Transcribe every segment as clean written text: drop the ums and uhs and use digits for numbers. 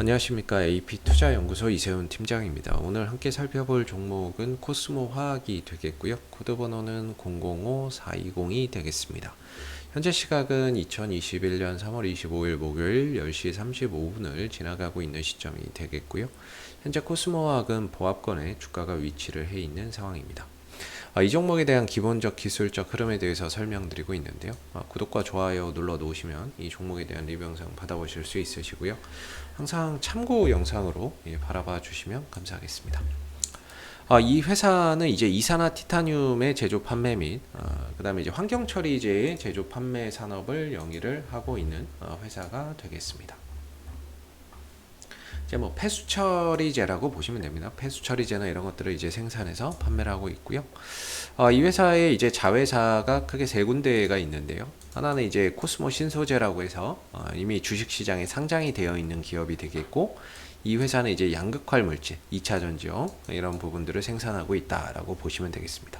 안녕하십니까. AP투자연구소 이세훈 팀장입니다. 오늘 함께 살펴볼 종목은 코스모 화학이 되겠고요. 코드번호는 005420이 되겠습니다. 현재 시각은 2021년 3월 25일 목요일 10시 35분을 지나가고 있는 시점이 되겠고요. 현재 코스모 화학은 보합권에 주가가 위치를 해 있는 상황입니다. 이 종목에 대한 기본적 기술적 흐름에 대해서 설명드리고 있는데요. 구독과 좋아요 눌러 놓으시면 이 종목에 대한 리뷰 영상 받아보실 수 있으시고요. 항상 참고 영상으로 바라봐 주시면 감사하겠습니다. 이 회사는 이제 이산화티타늄의 제조 판매 및 그다음에 이제 환경처리제의 제조 판매 산업을 영위를 하고 있는 회사가 되겠습니다. 이제 뭐 폐수처리제라고 보시면 됩니다. 폐수처리제나 이런 것들을 이제 생산해서 판매를 하고 있고요. 이 회사에 이제 자회사가 크게 세 군데가 있는데요. 하나는 이제 코스모 신소재라고 해서 이미 주식시장에 상장이 되어 있는 기업이 되겠고, 이 회사는 이제 양극활 물질, 2차 전지용 이런 부분들을 생산하고 있다라고 보시면 되겠습니다.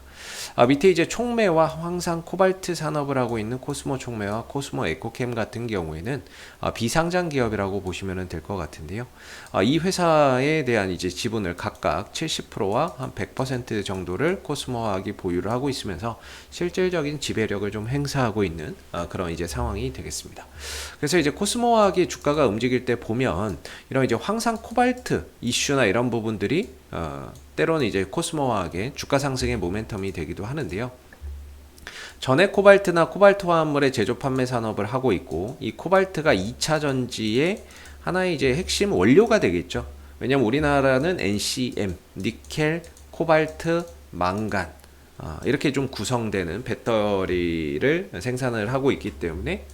밑에 이제 촉매와 황산 코발트 산업을 하고 있는 코스모 촉매와 코스모 에코캠 같은 경우에는 비상장 기업이라고 보시면 될 것 같은데요. 이 회사에 대한 이제 지분을 각각 70%와 한 100% 정도를 코스모 화학이 보유를 하고 있으면서 실질적인 지배력을 좀 행사하고 있는 그런 이제 상황이 되겠습니다. 그래서 이제 코스모 화학의 주가가 움직일 때 보면 이런 이제 황산 코발트 이슈나 이런 부분들이 때로는 이제 코스모 화학의 주가 상승의 모멘텀이 되기도 하는데요. 전해 코발트나 코발트 화합물의 제조 판매 산업을 하고 있고, 이 코발트가 2차 전지의 하나의 이제 핵심 원료가 되겠죠. 왜냐면 우리나라는 NCM, 니켈, 코발트, 망간 이렇게 좀 구성되는 배터리를 생산을 하고 있기 때문에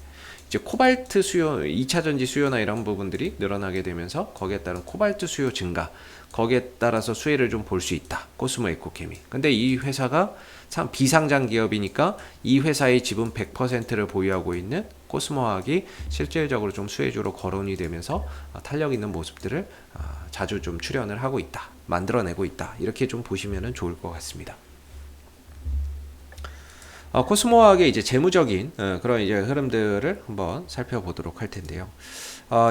이제 코발트 수요, 2차 전지 수요나 이런 부분들이 늘어나게 되면서 거기에 따른 코발트 수요 증가, 거기에 따라서 수혜를 좀 볼 수 있다. 코스모 에코케미. 근데 이 회사가 참 비상장 기업이니까 이 회사의 지분 100%를 보유하고 있는 코스모 화학이 실질적으로 좀 수혜주로 거론이 되면서 탄력 있는 모습들을 자주 좀 출현을 하고 있다. 만들어내고 있다. 이렇게 좀 보시면 좋을 것 같습니다. 코스모 화학의 이제 재무적인 그런 이제 흐름들을 한번 살펴보도록 할 텐데요.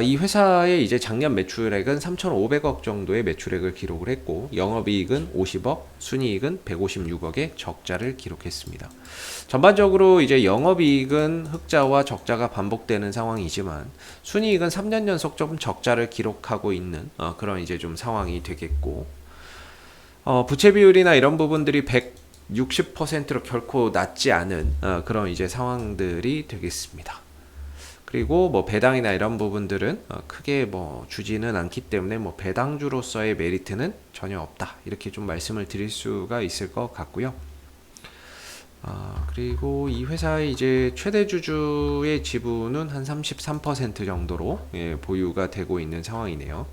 이 회사의 이제 작년 매출액은 3,500억 정도의 매출액을 기록을 했고, 영업이익은 50억, 순이익은 156억의 적자를 기록했습니다. 전반적으로 이제 영업이익은 흑자와 적자가 반복되는 상황이지만, 순이익은 3년 연속 좀 적자를 기록하고 있는 그런 이제 좀 상황이 되겠고, 부채 비율이나 이런 부분들이 160%로 결코 낮지 않은 그런 이제 상황들이 되겠습니다. 그리고 뭐 배당이나 이런 부분들은 크게 뭐 주지는 않기 때문에 뭐 배당주로서의 메리트는 전혀 없다, 이렇게 좀 말씀을 드릴 수가 있을 것 같고요. 그리고 이 회사의 이제 최대 주주의 지분은 한 33% 정도로 보유가 되고 있는 상황이네요.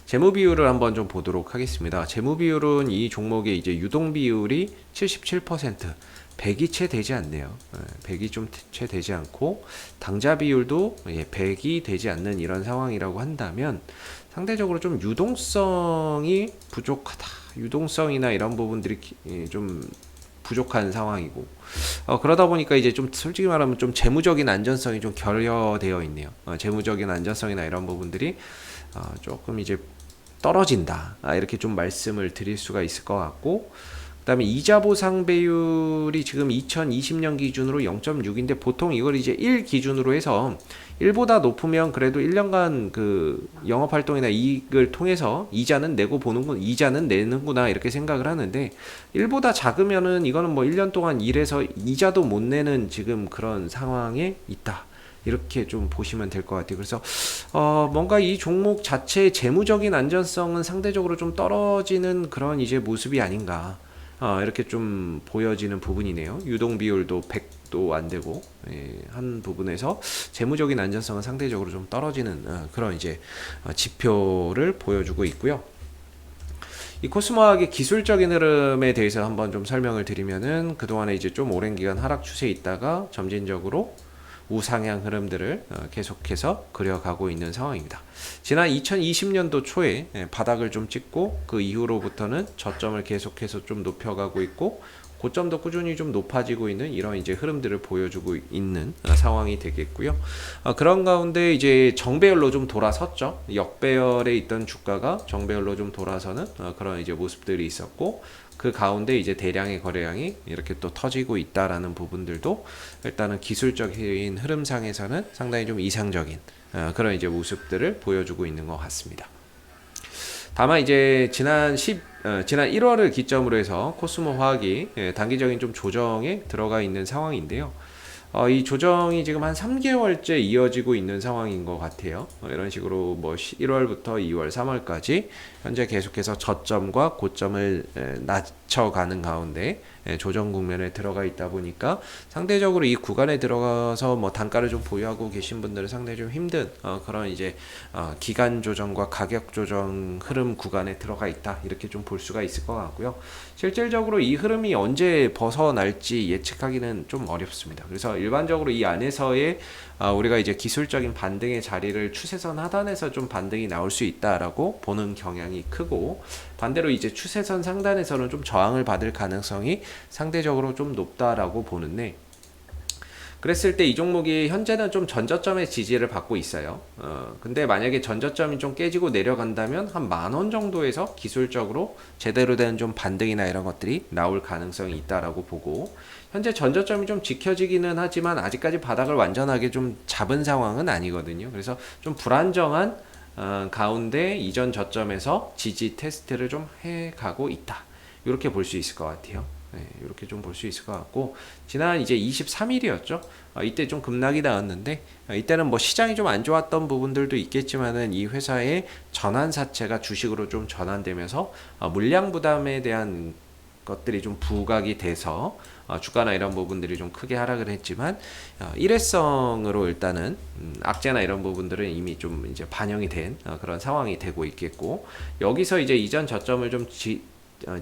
재무 비율을 한번 좀 보도록 하겠습니다. 재무 비율은 이 종목의 이제 유동 비율이 77%, 100이 채 되지 않네요. 100이 좀 채 되지 않고, 당자 비율도 100이 되지 않는 이런 상황이라고 한다면 상대적으로 좀 유동성이 부족하다. 유동성이나 이런 부분들이 좀 부족한 상황이고, 그러다 보니까 이제 좀 솔직히 말하면 좀 재무적인 안전성이 좀 결여되어 있네요. 재무적인 안전성이나 이런 부분들이 조금 이제 떨어진다, 이렇게 좀 말씀을 드릴 수가 있을 것 같고, 그 다음에 이자 보상 배율이 지금 2020년 기준으로 0.6인데 보통 이걸 이제 1 기준으로 해서 1보다 높으면 그래도 1년간 그 영업활동이나 이익을 통해서 이자는 내는구나 이렇게 생각을 하는데, 1보다 작으면은 이거는 뭐 1년 동안 일해서 이자도 못 내는 지금 그런 상황에 있다, 이렇게 좀 보시면 될 것 같아요. 그래서 뭔가 이 종목 자체의 재무적인 안전성은 상대적으로 좀 떨어지는 그런 이제 모습이 아닌가, 이렇게 좀 보여지는 부분이네요. 유동 비율도 100도 안 되고, 한 부분에서 재무적인 안전성은 상대적으로 좀 떨어지는 그런 이제 지표를 보여주고 있고요. 이 코스모학의 기술적인 흐름에 대해서 한번 좀 설명을 드리면은, 그동안에 이제 좀 오랜 기간 하락 추세에 있다가 점진적으로 우상향 흐름들을 계속해서 그려가고 있는 상황입니다. 지난 2020년도 초에 바닥을 좀 찍고 그 이후로부터는 저점을 계속해서 좀 높여가고 있고, 고점도 꾸준히 좀 높아지고 있는 이런 이제 흐름들을 보여주고 있는 상황이 되겠고요. 그런 가운데 이제 정배열로 좀 돌아섰죠. 역배열에 있던 주가가 정배열로 좀 돌아서는 그런 이제 모습들이 있었고, 그 가운데 이제 대량의 거래량이 이렇게 또 터지고 있다라는 부분들도 일단은 기술적인 흐름상에서는 상당히 좀 이상적인 그런 이제 모습들을 보여주고 있는 것 같습니다. 다만 이제 지난 1월을 기점으로 해서 코스모 화학이 단기적인 좀 조정에 들어가 있는 상황인데요. 이 조정이 지금 한 3개월째 이어지고 있는 상황인 것 같아요. 이런 식으로 뭐 1월부터 2월, 3월까지 현재 계속해서 저점과 고점을 낮춰가는 가운데 조정 국면에 들어가 있다 보니까 상대적으로 이 구간에 들어가서 뭐 단가를 좀 보유하고 계신 분들은 상당히 좀 힘든 그런 이제 기간 조정과 가격 조정 흐름 구간에 들어가 있다, 이렇게 좀 볼 수가 있을 것 같고요. 실질적으로 이 흐름이 언제 벗어날지 예측하기는 좀 어렵습니다. 그래서 일반적으로 이 안에서의 우리가 이제 기술적인 반등의 자리를 추세선 하단에서 좀 반등이 나올 수 있다라고 보는 경향이 크고, 반대로 이제 추세선 상단에서는 좀 저항을 받을 가능성이 상대적으로 좀 높다라고 보는데, 그랬을 때 이 종목이 현재는 좀 전저점의 지지를 받고 있어요. 근데 만약에 전저점이 좀 깨지고 내려간다면 한 10,000원 정도에서 기술적으로 제대로 된 좀 반등이나 이런 것들이 나올 가능성이 있다라고 보고, 현재 전저점이 좀 지켜지기는 하지만 아직까지 바닥을 완전하게 좀 잡은 상황은 아니거든요. 그래서 좀 불안정한 가운데 이전 저점에서 지지 테스트를 좀 해가고 있다, 이렇게 볼 수 있을 것 같아요. 이렇게 좀 볼 수 있을 것 같고, 지난 이제 23일이었죠. 이때 좀 급락이 나왔는데, 이때는 뭐 시장이 좀 안 좋았던 부분들도 있겠지만은 이 회사의 전환사채가 주식으로 좀 전환되면서 물량 부담에 대한 것들이 좀 부각이 돼서 주가나 이런 부분들이 좀 크게 하락을 했지만, 일회성으로 일단은 악재나 이런 부분들은 이미 좀 이제 반영이 된 그런 상황이 되고 있겠고, 여기서 이제 이전 저점을 좀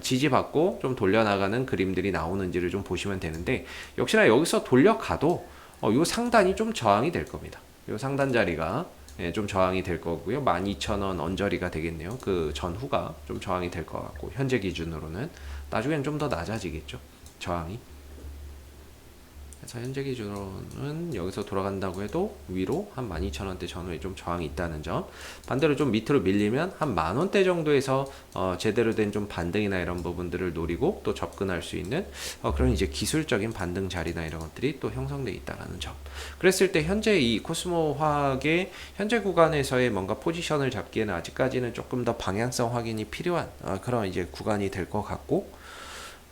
지지받고 좀 돌려나가는 그림들이 나오는지를 좀 보시면 되는데, 역시나 여기서 돌려가도 요 상단이 좀 저항이 될 겁니다. 요 상단 자리가 좀 저항이 될 거고요. 12,000원 언저리가 되겠네요. 그 전후가 좀 저항이 될 것 같고, 현재 기준으로는 나중엔 좀 더 낮아지겠죠, 저항이. 그래서 현재 기준으로는 여기서 돌아간다고 해도 위로 한 12,000원대 전후에 좀 저항이 있다는 점, 반대로 좀 밑으로 밀리면 한 10,000원대 정도에서 제대로 된 좀 반등이나 이런 부분들을 노리고 또 접근할 수 있는 그런 이제 기술적인 반등 자리나 이런 것들이 또 형성돼 있다는 점. 그랬을 때 현재 이 코스모 화학의 현재 구간에서의 뭔가 포지션을 잡기에는 아직까지는 조금 더 방향성 확인이 필요한 그런 이제 구간이 될 것 같고,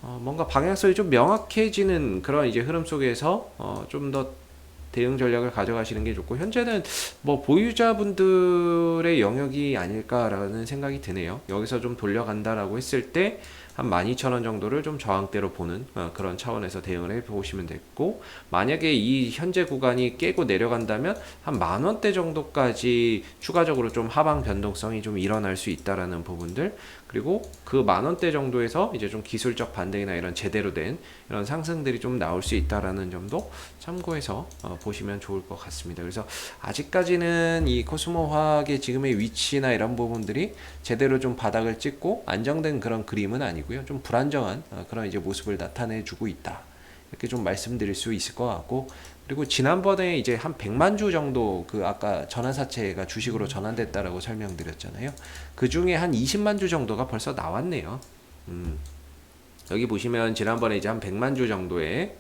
뭔가 방향성이 좀 명확해지는 그런 이제 흐름 속에서 좀 더 대응 전략을 가져가시는 게 좋고, 현재는 뭐 보유자분들의 영역이 아닐까라는 생각이 드네요. 여기서 좀 돌려간다라고 했을 때 한 12,000원 정도를 좀 저항대로 보는 그런 차원에서 대응을 해보시면 됐고, 만약에 이 현재 구간이 깨고 내려간다면 한 10,000원대 정도까지 추가적으로 좀 하방 변동성이 좀 일어날 수 있다라는 부분들, 그리고 그 10,000원대 정도에서 이제 좀 기술적 반등이나 이런 제대로 된 이런 상승들이 좀 나올 수 있다라는 점도 참고해서 보시면 좋을 것 같습니다. 그래서 아직까지는 이 코스모 화학의 지금의 위치나 이런 부분들이 제대로 좀 바닥을 찍고 안정된 그런 그림은 아니고요. 좀 불안정한 그런 이제 모습을 나타내주고 있다, 이렇게 좀 말씀드릴 수 있을 것 같고, 그리고 지난번에 이제 한 100만 주 정도 그 아까 전환사채가 주식으로 전환됐다라고 설명드렸잖아요. 그 중에 한 20만 주 정도가 벌써 나왔네요. 여기 보시면 지난번에 이제 한 100만 주 정도의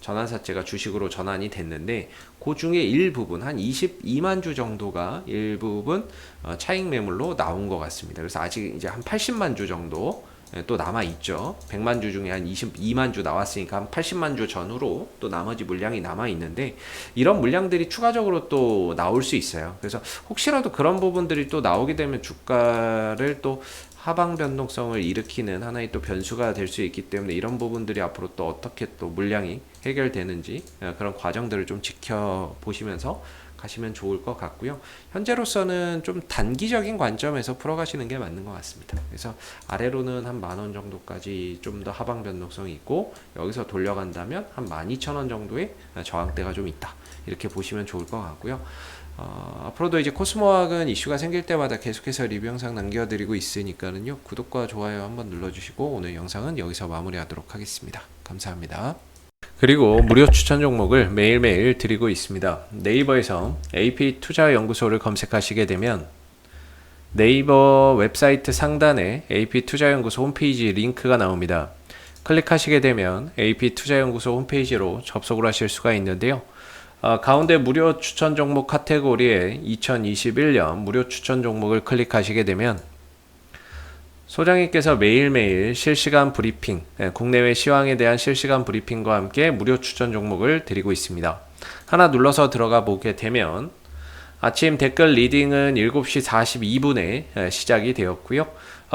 전환사채가 주식으로 전환이 됐는데, 그 중에 일부분 한 22만 주 정도가 일부분 차익 매물로 나온 것 같습니다. 그래서 아직 이제 한 80만 주 정도 또 남아 있죠. 100만 주 중에 한 22만 주 나왔으니까 한 80만 주 전후로 또 나머지 물량이 남아 있는데, 이런 물량들이 추가적으로 또 나올 수 있어요. 그래서 혹시라도 그런 부분들이 또 나오게 되면 주가를 또 하방 변동성을 일으키는 하나의 또 변수가 될 수 있기 때문에, 이런 부분들이 앞으로 또 어떻게 또 물량이 해결되는지 그런 과정들을 좀 지켜보시면서 가시면 좋을 것 같고요. 현재로서는 좀 단기적인 관점에서 풀어가시는 게 맞는 것 같습니다. 그래서 아래로는 한 10,000원 정도까지 좀 더 하방 변동성이 있고, 여기서 돌려간다면 한 12,000원 정도의 저항대가 좀 있다, 이렇게 보시면 좋을 것 같고요. 앞으로도 이제 코스모학은 이슈가 생길 때마다 계속해서 리뷰 영상 남겨드리고 있으니까는요, 구독과 좋아요 한번 눌러주시고 오늘 영상은 여기서 마무리하도록 하겠습니다. 감사합니다. 그리고 무료 추천 종목을 매일매일 드리고 있습니다. 네이버에서 AP투자연구소를 검색하시게 되면 네이버 웹사이트 상단에 AP투자연구소 홈페이지 링크가 나옵니다. 클릭하시게 되면 AP투자연구소 홈페이지로 접속을 하실 수가 있는데요. 가운데 무료 추천 종목 카테고리에 2021년 무료 추천 종목을 클릭하시게 되면 소장님께서 매일매일 실시간 브리핑, 국내외 시황에 대한 실시간 브리핑과 함께 무료 추천 종목을 드리고 있습니다. 하나 눌러서 들어가 보게 되면 아침 댓글 리딩은 7시 42분에 시작이 되었고요.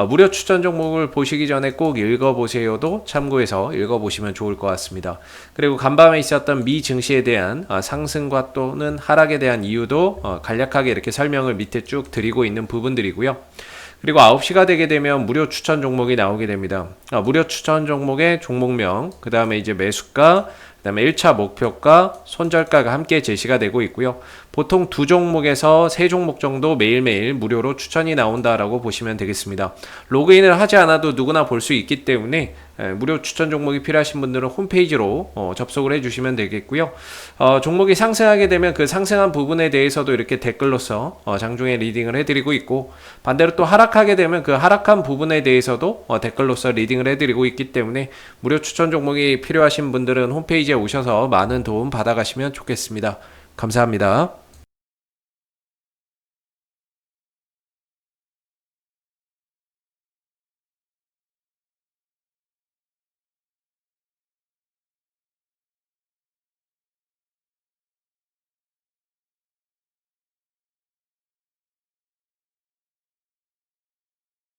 무료 추천 종목을 보시기 전에 꼭 읽어보세요도 참고해서 읽어보시면 좋을 것 같습니다. 그리고 간밤에 있었던 미 증시에 대한 상승과 또는 하락에 대한 이유도 간략하게 이렇게 설명을 밑에 쭉 드리고 있는 부분들이고요. 그리고 9시가 되게 되면 무료 추천 종목이 나오게 됩니다. 무료 추천 종목의 종목명, 그 다음에 이제 매수가, 그 다음에 1차 목표가, 손절가가 함께 제시가 되고 있고요. 보통 2종목에서 3종목 정도 매일매일 무료로 추천이 나온다라고 보시면 되겠습니다. 로그인을 하지 않아도 누구나 볼 수 있기 때문에 무료 추천 종목이 필요하신 분들은 홈페이지로 접속을 해주시면 되겠고요. 종목이 상승하게 되면 그 상승한 부분에 대해서도 이렇게 댓글로서 장중에 리딩을 해드리고 있고, 반대로 또 하락하게 되면 그 하락한 부분에 대해서도 댓글로서 리딩을 해드리고 있기 때문에 무료 추천 종목이 필요하신 분들은 홈페이지에 오셔서 많은 도움 받아가시면 좋겠습니다. 감사합니다.